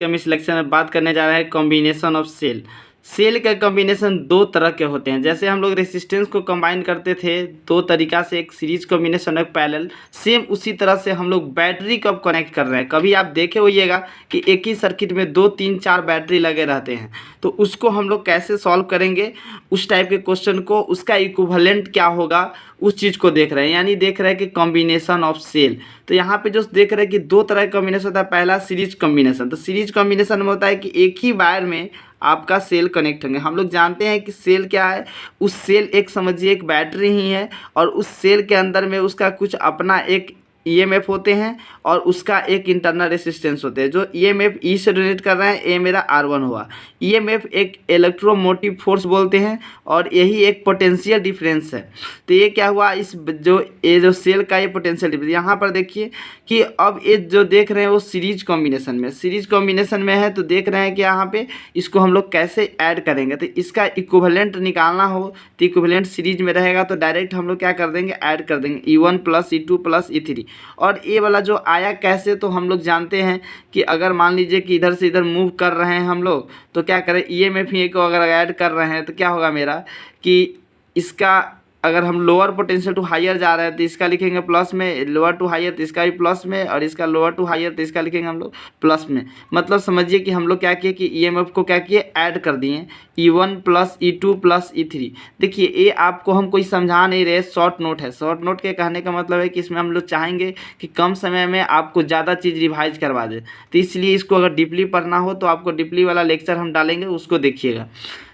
हम इस लेक्चर में बात करने जा रहे हैं कॉम्बिनेशन ऑफ सेल। सेल का कॉम्बिनेशन दो तरह के होते हैं। जैसे हम लोग रेसिस्टेंस को कंबाइन करते थे दो तरीका से, एक सीरीज कॉम्बिनेशन और पैरेलल, सेम उसी तरह से हम लोग बैटरी को अब कनेक्ट कर रहे हैं। कभी आप देखे होइएगा कि एक ही सर्किट में 2 3 4 बैटरी लगे रहते हैं, तो उसको हम लोग कैसे सॉल्व करेंगे, उस टाइप के क्वेश्चन को, उसका इक्विवेलेंट क्या होगा, उस चीज़ को देख रहे हैं। यानी देख रहे हैं कि कॉम्बिनेशन ऑफ सेल। तो यहाँ पे जो देख रहे हैं कि दो तरह का कॉम्बिनेशन होता है। पहला सीरीज कॉम्बिनेशन, तो सीरीज कॉम्बिनेशन में होता है कि एक ही वायर में आपका सेल कनेक्ट होंगे। हम लोग जानते हैं कि सेल क्या है, उस सेल एक समझिए एक बैटरी ही है, और उस सेल के अंदर में उसका कुछ अपना एक ईएमएफ होते हैं और उसका एक इंटरनल रेसिस्टेंस होते हैं। जो ईएमएफ ई से डोनेट कर रहे हैं, ये मेरा R1 हुआ। ईएमएफ एक इलेक्ट्रोमोटिव फोर्स बोलते हैं और यही एक पोटेंशियल डिफरेंस है। तो ये क्या हुआ, इस जो सेल का ये पोटेंशियल डिफरेंस, यहाँ पर देखिए कि अब ये जो देख रहे हैं वो सीरीज कॉम्बिनेशन में, सीरीज कॉम्बिनेशन में है। तो देख रहे हैं कि यहाँ पे इसको हम लोग कैसे ऐड करेंगे। तो इसका इक्विवेलेंट निकालना हो तो इक्विवेलेंट सीरीज में रहेगा, तो डायरेक्ट हम लोग क्या कर देंगे, ऐड कर देंगे E1 + E2 + E3। और ये वाला जो आया कैसे, तो हम लोग जानते हैं कि अगर मान लीजिए कि इधर से इधर मूव कर रहे हैं हम लोग, तो क्या करें, ईएमएफ को अगर ऐड कर रहे हैं तो क्या होगा मेरा कि इसका अगर हम लोअर पोटेंशियल टू हायर जा रहे हैं तो इसका लिखेंगे प्लस में, लोअर टू हायर तो इसका भी प्लस में, और इसका लोअर टू हायर तो इसका लिखेंगे हम लोग प्लस में। मतलब समझिए कि हम लोग क्या किए कि ईएमएफ को क्या किए, ऐड कर दिए, E1 + E2 + E3। देखिए ये आपको हम कोई समझा नहीं रहे, शॉर्ट नोट है। शॉर्ट नोट के कहने का मतलब है कि इसमें हम लोग चाहेंगे कि कम समय में आपको ज़्यादा चीज़ रिवाइज करवा दे, तो इसलिए इसको अगर डीपली पढ़ना हो तो आपको डीपली वाला लेक्चर हम डालेंगे, उसको देखिएगा।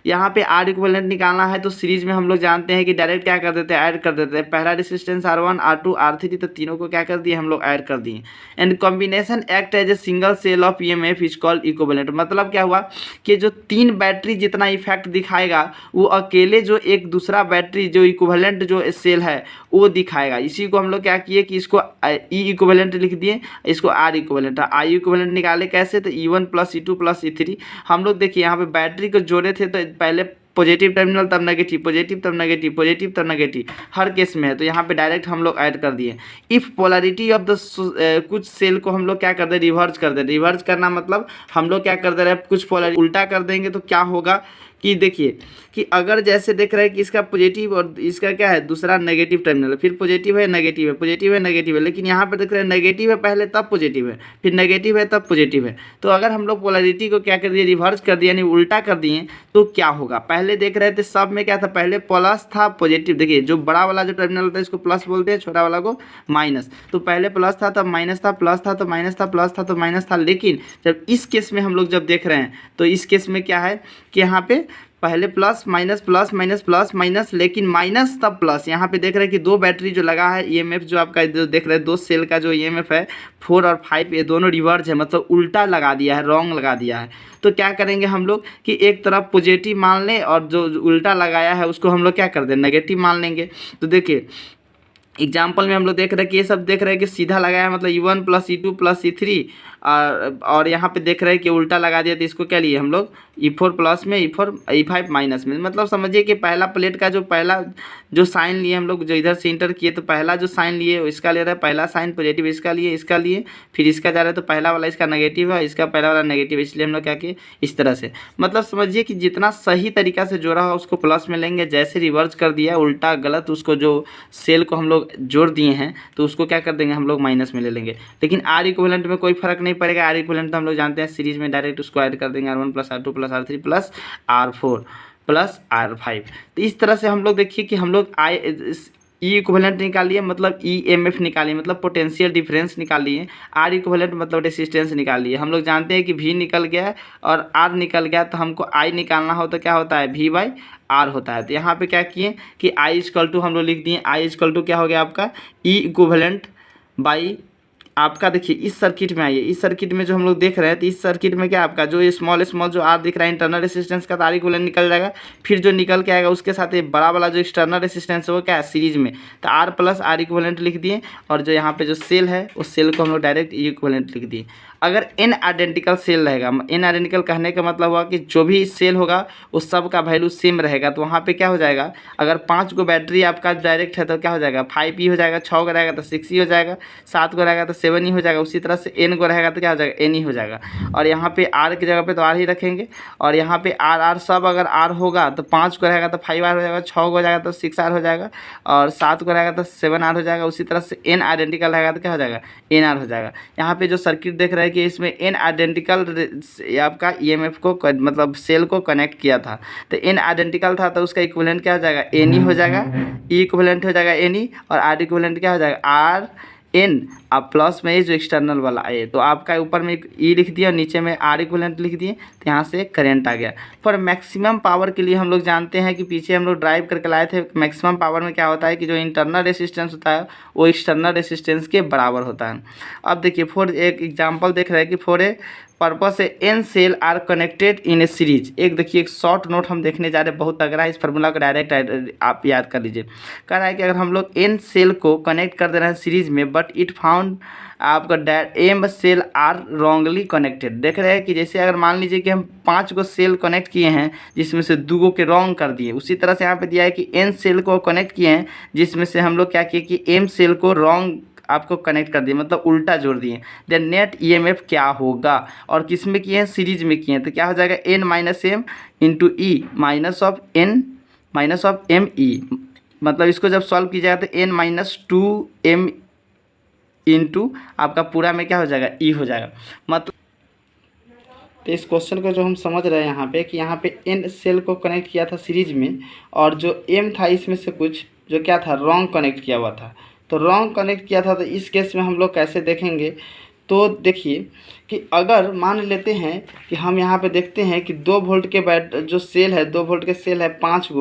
यहाँ पे R इक्विवेलेंट निकालना है, तो सीरीज में हम लोग जानते हैं कि डायरेक्ट क्या कर देते हैं, ऐड कर देते हैं। पहला रेसिस्टेंस R1 R2 R3, तो तीनों को क्या कर दिए हम लोग, ऐड कर दिए। And combination act as a single cell of EMF is called equivalent. मतलब क्या हुआ कि जो 3 बैटरी जितना इफेक्ट दिखाएगा वो अकेले जो एक दूसरा बैटरी जो इक्विवेलेंट जो सेल है वो दिखाएगा। इसी को हम लोग क्या किए कि इसको ई इक्विवेलेंट लिख दिए, इसको R इक्विवेलेंट। आई इक्विवेलेंट निकाले कैसे, तो E1 + E2 + E3। हम लोग देखिए यहाँ पे बैटरी को जोड़े थे तो पहले पॉजिटिव टर्मिनल तब नेगेटिव, पॉजिटिव तब नेगेटिव, पॉजिटिव तब नेगेटिव, हर केस में है। तो यहाँ पे डायरेक्ट हम लोग ऐड कर दिए। इफ़ पोलैरिटी ऑफ द कुछ सेल को हम लोग क्या कर दे, रिवर्स कर दे। रिवर्स करना मतलब हम लोग क्या कर दे रहे हैं, कुछ पोलैरिटी उल्टा कर देंगे तो क्या होगा कि देखिए कि अगर जैसे देख रहे हैं कि इसका पॉजिटिव और इसका क्या है दूसरा नेगेटिव टर्मिनल है, फिर पॉजिटिव है नेगेटिव है, पॉजिटिव है नेगेटिव है, लेकिन यहाँ पर देख रहे हैं नेगेटिव है पहले तब पॉजिटिव है, फिर नेगेटिव है तब पॉजिटिव है। तो अगर हम लोग पोलैरिटी को क्या कर दिए, रिवर्स कर दिए यानी उल्टा कर दिए, तो क्या होगा। पहले देख रहे थे सब में क्या था, पहले प्लस था पॉजिटिव। देखिए जो बड़ा वाला जो टर्मिनल होता है इसको प्लस बोलते हैं, छोटा वाला को माइनस। तो पहले प्लस था तब माइनस था, प्लस था तो माइनस था, प्लस था तो माइनस था। लेकिन जब इस केस में हम लोग जब देख रहे हैं तो इस केस में क्या है कि यहाँ पे पहले plus minus plus minus plus minus, लेकिन माइनस तब प्लस। यहाँ पे देख रहे हैं कि दो बैटरी जो लगा है, ईएमएफ जो आपका जो देख रहे हैं दो सेल का जो ईएमएफ है 4 और 5, ये दोनों रिवर्स है, मतलब उल्टा लगा दिया है, रॉन्ग लगा दिया है। तो क्या करेंगे हम लोग कि एक तरफ पॉजिटिव मान लें और जो उल्टा लगाया है उसको हम लोग क्या कर दें, नेगेटिव मान लेंगे। तो देखिए एग्जाम्पल में हम लोग देख रहे हैं कि ये सब देख रहे हैं कि सीधा लगाया है, मतलब E1 + E2 + E3, और यहाँ पे देख रहे हैं कि उल्टा लगा दिया, तो इसको क्या लिए हम लोग E4 प्लस में, E5 माइनस में। मतलब समझिए कि पहला प्लेट का जो पहला जो साइन लिए हम लोग, जो इधर से इंटर किए, तो पहला जो साइन लिए इसका ले रहा है, पहला साइन पॉजिटिव इसका लिए, फिर इसका जा रहा है, तो पहला वाला इसका नेगेटिव है, इसका पहला वाला नेगेटिव, इसलिए हम लोग क्या किए इस तरह से। मतलब समझिए कि जितना सही तरीका से जोड़ा हो उसको प्लस में लेंगे, जैसे रिवर्स कर दिया उल्टा गलत, उसको जो सेल को हम लोग जोड़ दिए हैं तो उसको क्या कर देंगे हम लोग माइनस में ले लेंगे। लेकिन R इक्विवेलेंट में कोई फर्क नहीं पड़ेगा। R इक्विवेलेंट तो हम लोग जानते हैं सीरीज में डायरेक्ट उसको ऐड कर देंगे, R1 + R2 + R3 + R4 + R5। तो इस तरह से हम लोग देखिए कि हम लोग ई इक्विवेलेंट निकालिए, मतलब ईएमएफ निकालिए, मतलब पोटेंशियल डिफरेंस निकालिए। R इक्विवेलेंट मतलब रेसिस्टेंस निकालिए। हम लोग जानते हैं कि V निकल गया और R निकल गया, तो हमको I निकालना हो तो क्या होता है, V/R होता है। तो यहाँ पे क्या किए कि I = हम लोग लिख दिए, I = क्या हो गया आपका ई इक्विवेलेंट बाई आपका। देखिए इस सर्किट में आइए, इस सर्किट में जो हम लोग देख रहे हैं, तो इस सर्किट में क्या आपका जो स्मॉल जो R दिख रहा है इंटरनल रेसिस्टेंस का, R इक्विवेलेंट निकल जाएगा। फिर जो निकल के आएगा उसके साथ ये बड़ा वाला जो एक्सटर्नल रेसिस्टेंस है वो क्या है सीरीज में, तो R + R इक्विवेलेंट लिख दिए। और जो यहाँ पे जो सेल है उस सेल को हम लोग डायरेक्ट ई इक्विवेलेंट लिख दिए। अगर n आइडेंटिकल सेल रहेगा, n आइडेंटिकल कहने का मतलब हुआ कि जो भी सेल होगा उस सब का वैल्यू सेम रहेगा, तो वहाँ पे क्या हो जाएगा, अगर 5 गो बैटरी आपका डायरेक्ट है तो क्या हो जाएगा 5e हो जाएगा, 6 गो रहेगा तो 6e हो जाएगा, 7 गो रहेगा तो 7e हो जाएगा, उसी तरह से n गो रहेगा तो क्या हो जाएगा n ही हो जाएगा। और यहाँ पे r की जगह पे तो r ही रखेंगे, और यहाँ पे r सब अगर r होगा तो 5 को रहेगा तो 5r हो जाएगा, 6 को हो जाएगा तो 6r हो जाएगा, और 7 को रहेगा तो 7r हो जाएगा। उसी तरह से n आइडेंटिकल रहेगा तो क्या हो जाएगा nr हो जाएगा। यहाँ पे जो सर्किट देख रहे हैं कि इसमें n आइडेंटिकल आपका ईएमएफ को मतलब सेल को कनेक्ट किया था, तो n आइडेंटिकल था तो उसका इक्विवेलेंट क्या हो जाएगा ne हो जाएगा, e इक्विवेलेंट हो जाएगा ne, और r इक्विवेलेंट क्या हो जाएगा r n, अब प्लस में ये जो एक्सटर्नल वाला है तो आपका ऊपर में ई लिख दिया और नीचे में आर इक्विवेलेंट लिख दिए, तो यहाँ से करंट आ गया। फॉर मैक्सिमम पावर के लिए हम लोग जानते हैं कि पीछे हम लोग ड्राइव करके लाए थे, मैक्सिमम पावर में क्या होता है कि जो इंटरनल रेसिस्टेंस होता है वो एक्सटर्नल रेसिस्टेंस के बराबर होता है। अब देखिए फॉर एक एग्जाम्पल देख रहे हैं कि फॉर ए पर्पस से n cell are connected in a series. एक देखिए एक शॉर्ट नोट हम देखने जा रहे हैं, बहुत तगड़ा है, इस फार्मूला को डायरेक्ट आप याद कर लीजिए। कह रहा है कि अगर हम लोग एन सेल को कनेक्ट कर दे रहे हैं सीरीज में, बट इट फाउंड आपका m cell are wrongly connected. देख रहे हैं कि जैसे अगर मान लीजिए कि हम 5 गो सेल कनेक्ट किए हैं जिसमें से 2 गो के रॉन्ग कर दिए, उसी तरह से यहाँ पे दिया है कि एन सेल को कनेक्ट किए हैं जिसमें से हम लोग क्या किए कि एम सेल को रॉन्ग आपको कनेक्ट कर दिए, मतलब उल्टा जोड़ दिए। देन नेट ईएमएफ क्या होगा, और किस में किए हैं सीरीज में किए हैं, तो क्या हो जाएगा n minus m into e minus of n minus of m e, मतलब इसको जब सॉल्व कीजिएगा तो n माइनस 2m इंटू आपका पूरा में क्या हो जाएगा e हो जाएगा। मतलब तो इस क्वेश्चन को जो हम समझ रहे हैं यहाँ पे कि यहाँ पे n सेल को कनेक्ट किया था सीरीज में, और जो m था इसमें से कुछ जो क्या था रॉन्ग कनेक्ट किया हुआ था, तो रॉन्ग कनेक्ट किया था। तो इस केस में हम लोग कैसे देखेंगे, तो देखिए कि अगर मान लेते हैं कि हम यहाँ पे देखते हैं कि 2 वोल्ट के जो सेल है, 2 वोल्ट के सेल है 5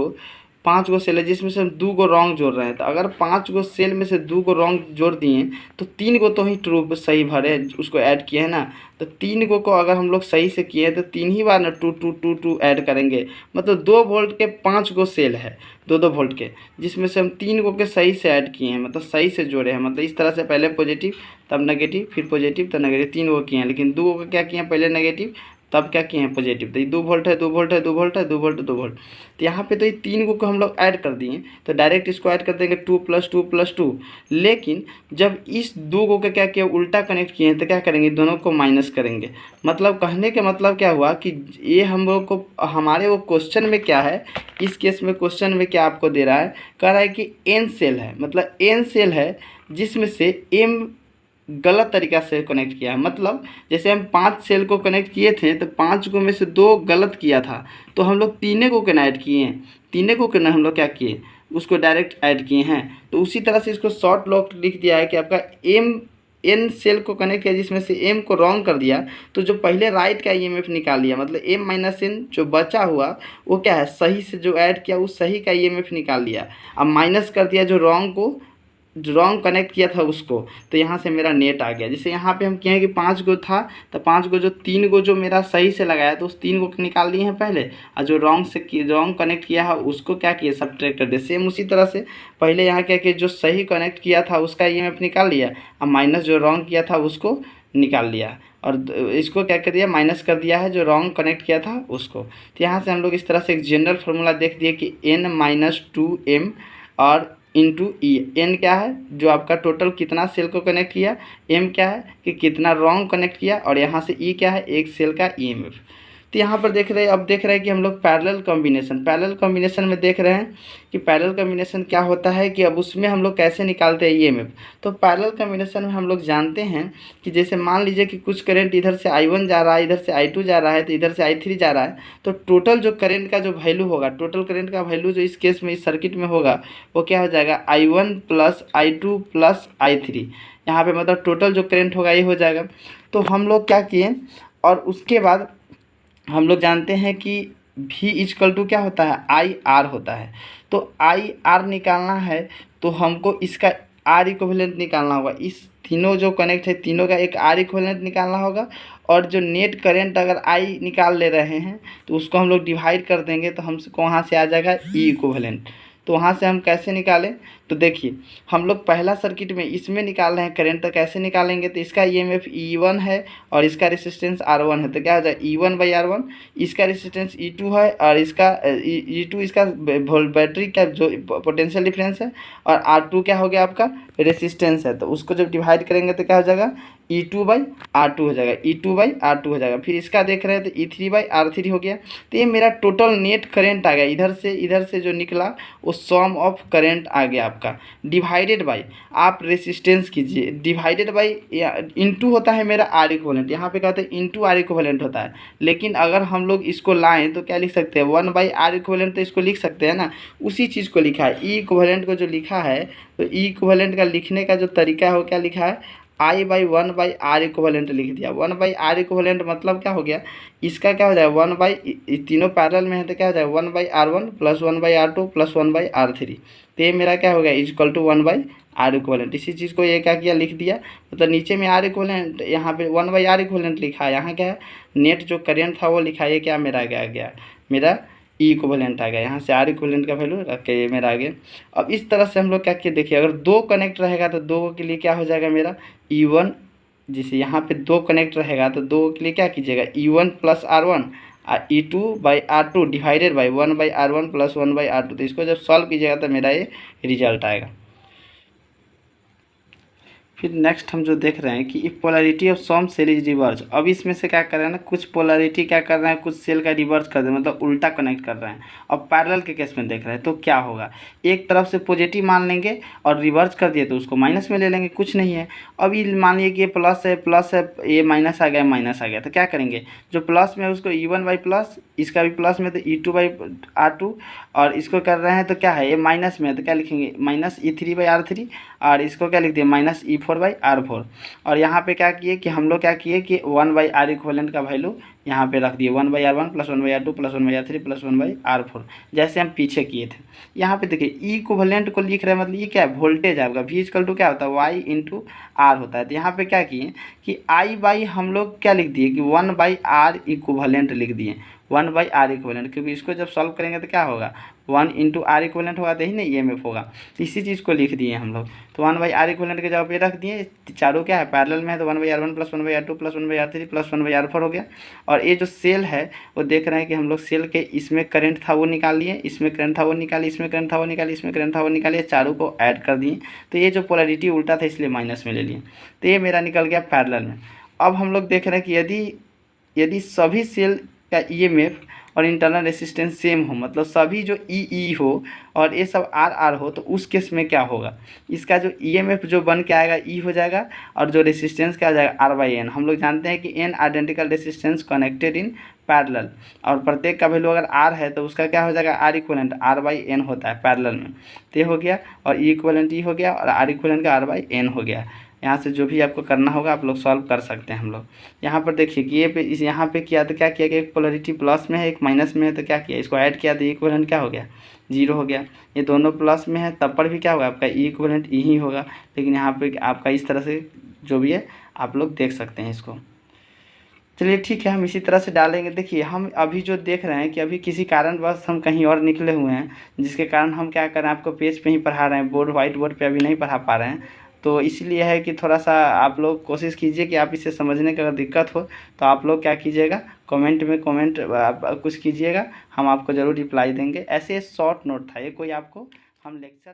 गो सेल है जिसमें से हम 2 गो रॉन्ग जोड़ रहे हैं। तो अगर 5 गो सेल में से 2 गो रॉन्ग जोड़ दिए तो 3 गो तो ही ट्रू सही भरे उसको ऐड किए हैं ना, तो 3 गो को अगर हम लोग सही से किए तो 3 ही बार ना 2 2 2 2 ऐड करेंगे। मतलब 2 वोल्ट के 5 गो सेल है, 2 वोल्ट के, जिसमें से हम 3 गो के सही से ऐड किए हैं, मतलब सही से जोड़े हैं। मतलब इस तरह से पहले पॉजिटिव तब नेगेटिव फिर पॉजिटिव तब नेगेटिव, 3 गो किए हैं, लेकिन 2 गो का क्या किए हैं पहले नेगेटिव तब क्या किए हैं पॉजिटिव। तो ये 2 वोल्ट है 2 वोल्ट है 2 वोल्ट है 2 वोल्ट 2 वोल्ट, तो यहाँ पे तो ये 3 गो को हम लोग ऐड कर दिए, तो डायरेक्ट इसको ऐड कर देंगे 2 + 2 + 2। लेकिन जब इस 2 गो का क्या किया उल्टा कनेक्ट किए हैं तो क्या करेंगे दोनों को माइनस करेंगे। मतलब कहने का मतलब क्या हुआ कि ये हम लोग को हमारे वो क्वेश्चन में क्या है, इस केस में क्वेश्चन में क्या आपको दे रहा है, कह रहा है कि एन सेल है, मतलब एन सेल है जिसमें से एम गलत तरीक़ा से कनेक्ट किया है। मतलब जैसे हम 5 सेल को कनेक्ट किए थे तो 5 गो में से 2 गलत किया था, तो हम लोग 3 गो के ना ऐड किए हैं, 3 गो के ना हम लोग क्या किए उसको डायरेक्ट ऐड किए हैं। तो उसी तरह से इसको शॉर्ट लॉक लिख दिया है कि आपका एन सेल को कनेक्ट किया जिसमें से एम को रॉन्ग कर दिया, तो जो पहले राइट का ईएमएफ निकाल लिया, मतलब एम माइनस एन जो बचा हुआ वो क्या है सही से जो ऐड किया उस सही का ईएमएफ निकाल लिया, अब माइनस कर दिया जो रॉन्ग को, जो रॉन्ग कनेक्ट किया था उसको, तो यहाँ से मेरा नेट आ गया। जैसे यहाँ पे हम किए हैं कि 5 गो था तो 5 गो जो 3 गो जो मेरा सही से लगाया तो उस 3 गो को निकाल दिए हैं पहले, और जो रॉन्ग कनेक्ट किया है उसको क्या किए सब्ट्रैक्ट कर दिया। सेम उसी तरह से पहले यहाँ क्या किया जो सही कनेक्ट किया था उसका ईएमएफ निकाल लिया, और माइनस जो रॉन्ग किया था उसको निकाल लिया, और इसको क्या कर दिया माइनस कर दिया है जो रॉन्ग कनेक्ट किया था उसको। तो यहाँ से हम लोग इस तरह से एक जनरल फार्मूला देख दिए कि n माइनस 2m और इंटू ई, एन क्या है जो आपका टोटल कितना सेल को कनेक्ट किया, एम क्या है कि कितना रॉन्ग कनेक्ट किया, और यहाँ से ई क्या है एक सेल का ईएमएफ। तो यहाँ पर देख रहे हैं, अब देख रहे हैं कि हम लोग पैरेलल कॉम्बिनेशन में देख रहे हैं कि पैरेलल कॉम्बिनेशन क्या होता है कि अब उसमें हम लोग कैसे निकालते हैं ईएमएफ। तो पैरेलल कॉम्बिनेशन में हम लोग जानते हैं कि जैसे मान लीजिए कि कुछ करंट इधर से I1 जा रहा है, इधर से I2 जा रहा है, तो इधर से I3 जा रहा है, तो टोटल जो करंट का जो वैल्यू होगा, टोटल करंट का वैल्यू जो इस केस में इस सर्किट में होगा वो क्या हो जाएगा I1 + I2 + I3। यहाँ पर मतलब टोटल जो करंट होगा ये हो जाएगा। तो हम लोग क्या किए, और उसके बाद हम लोग जानते हैं कि V = क्या होता है IR होता है। तो IR निकालना है तो हमको इसका R इक्विवेलेंट निकालना होगा, इस तीनों जो कनेक्ट है तीनों का एक R इक्विवेलेंट निकालना होगा, और जो नेट करंट अगर I निकाल ले रहे हैं तो उसको हम लोग डिवाइड कर देंगे तो हमको वहाँ से आ जाएगा E इक्विवेलेंट। तो वहाँ से हम कैसे निकालें, तो देखिए हम लोग पहला सर्किट में इसमें निकाल रहे हैं करंट, तो कैसे निकालेंगे, तो इसका ईएमएफ E1 है और इसका रेसिस्टेंस R1 है, तो क्या हो जाए E1/R1, इसका रेसिस्टेंस E2 है और इसका E2 इसका बैटरी का जो पोटेंशियल डिफरेंस है, और R2 क्या हो गया आपका रेसिस्टेंस है। तो उसको जब डिवाइड करेंगे तो क्या हो जाएगा E2/R2 हो जाएगा, E2/R2 हो जाएगा। फिर इसका देख रहे हैं तो E3/R3 हो गया। तो ये मेरा टोटल नेट करंट आ गया, इधर से जो निकला वो सम ऑफ करंट आ गया आपका, डिवाइडेड बाई आप रेसिस्टेंस कीजिए, डिवाइडेड बाई इनटू होता है मेरा R इक्विवेलेंट, यहाँ पे कहते हैं इनटू R इक्विवेलेंट होता है। लेकिन अगर हम लोग इसको लाएँ तो क्या लिख सकते हैं 1/R इक्विवेलेंट, तो इसको लिख सकते हैं ना, उसी चीज़ को लिखा है। ई इक्विवेलेंट को जो लिखा है, तो ई इक्विवेलेंट का लिखने का जो तरीका है वो क्या लिखा है, I/1/R इक्विवेलेंट लिख दिया। 1/R इक्विवेलेंट मतलब क्या हो गया, इसका क्या हो जाएगा 1/, तीनों पैरेलल में है तो क्या हो जाएगा 1/R1 plus 1/R2 plus 1/R3। तो ये मेरा क्या हो गया इक्वल टू 1/R इक्विवेलेंट। इसी चीज़ को ये क्या किया लिख दिया, मतलब नीचे में R इक्विवेलेंट, यहाँ पे 1/R इक्विवेलेंट लिखा है, यहाँ क्या है नेट जो करेंट था वो लिखा है, ये क्या मेरा आ गया मेरा ई इक्विवेलेंट आ गया, यहाँ से R इक्विवेलेंट का वैल्यू रख के ये मेरा आ गया। अब इस तरह से हम लोग क्या किए देखिए, अगर दो कनेक्ट रहेगा तो दो के लिए क्या हो जाएगा मेरा E1, जैसे यहाँ पे दो कनेक्ट रहेगा तो दो के लिए क्या कीजिएगा E1 प्लस R1 और E2/R2 divided by 1/R1 plus 1/R2। तो इसको जब सॉल्व कीजिएगा तो मेरा ये रिजल्ट आएगा। फिर नेक्स्ट हम जो देख रहे हैं कि if polarity of some cell is reverse. अब इसमें से क्या कर रहे हैं ना, कुछ पोलैरिटी क्या कर रहे हैं, कुछ सेल का रिवर्स कर रहे हैं, मतलब उल्टा कनेक्ट कर रहे हैं। अब पैरेलल के केस में देख रहे हैं तो क्या होगा, एक तरफ से पॉजिटिव मान लेंगे और रिवर्स कर दिए तो उसको माइनस में ले लेंगे, कुछ नहीं है। अब ये मान लीजिए कि ये प्लस है, ये माइनस आ गया, तो क्या करेंगे, जो प्लस में है उसको E1/प्लस, इसका भी प्लस में तो E2/R2, और इसको कर रहे हैं तो क्या है ये माइनस में है तो क्या लिखेंगे माइनस E3/R3, और इसको क्या लिख दिए माइनस E4/R4। और यहाँ पे क्या किए कि हम लोग क्या किए कि 1/R इक्विवेलेंट का वैल्यू यहाँ पे रख दिए 1/R1 plus 1/R2 plus 1/R3 plus 1/R4, जैसे हम पीछे किए थे। यहाँ पे देखिए ई इक्विवेलेंट को लिख रहे हैं, मतलब ये क्या है वोल्टेज आपका V इक्वल टू क्या होता है Y/R होता है। तो यहाँ पे क्या किए कि I/, हम लोग क्या लिख दिए कि 1/R इक्विवेलेंट लिख दिए, 1/R इक्विवेलेंट, क्योंकि इसको जब सॉल्व करेंगे तो क्या होगा 1 × R इक्विवेलेंट होगा तो ही नहीं EMF होगा। तो इसी चीज़ को लिख दिए हम लोग, तो 1/R इक्विवेलेंट के जगह पे रख दिए, चारों क्या है पैरेलल में है तो 1/R1 plus 1/R2 plus 1/R3 plus 1/R4 हो गया। और ये जो सेल है वो देख रहे हैं कि हम लोग सेल के इसमें करंट था वो निकाल लिए, इसमें करंट था वो निकाले, इसमें करंट था वो निकाले, इसमें करंट था वो निकाले, चारों को ऐड कर दिए। तो ये जो पोलैरिटी उल्टा था इसलिए माइनस में ले लिए, तो ये मेरा निकल गया पैरेलल में। अब हम लोग देख रहे हैं कि यदि सभी सेल का EMF और इंटरनल रेसिस्टेंस सेम हो, मतलब सभी जो ई हो और ये सब आर हो, तो उस केस में क्या होगा, इसका जो EMF जो बन के आएगा ई हो जाएगा और जो रेसिस्टेंस क्या हो जाएगा R/N। हम लोग जानते हैं कि N identical resistance connected in parallel, और प्रत्येक का वैल्यू अगर R है तो उसका क्या हो जाएगा R इक्विवेलेंट R/N होता है पैरेलल में। तो ये हो गया, और E इक्विवेलेंट ई हो गया और R इक्विवेलेंट का R/N हो गया। यहाँ से जो भी आपको करना होगा आप लोग सॉल्व कर सकते हैं। हम लोग यहाँ पर देखिए कि ये इस यहाँ पे किया तो क्या किया कि एक पोलैरिटी प्लस में है एक माइनस में है, तो क्या किया इसको ऐड किया तो इक्विवेलेंट क्या हो गया 0 हो गया। ये दोनों प्लस में है तब पर भी क्या होगा आपका इक्विवेलेंट ही होगा, लेकिन यहाँ पे आपका इस तरह से जो भी है आप लोग देख सकते हैं इसको। चलिए ठीक है, हम इसी तरह से डालेंगे। देखिए हम अभी जो देख रहे हैं कि अभी किसी कारणवश हम कहीं और निकले हुए हैं, जिसके कारण हम क्या कर रहे हैं आपको पेज पे ही पढ़ा रहे हैं, व्हाइट बोर्ड पे अभी नहीं पढ़ा पा रहे हैं। तो इसलिए है कि थोड़ा सा आप लोग कोशिश कीजिए कि आप इसे समझने की अगर दिक्कत हो तो आप लोग क्या कीजिएगा कमेंट में कुछ कीजिएगा, हम आपको ज़रूर रिप्लाई देंगे। ऐसे शॉर्ट नोट था ये, कोई आपको हम लेक्चर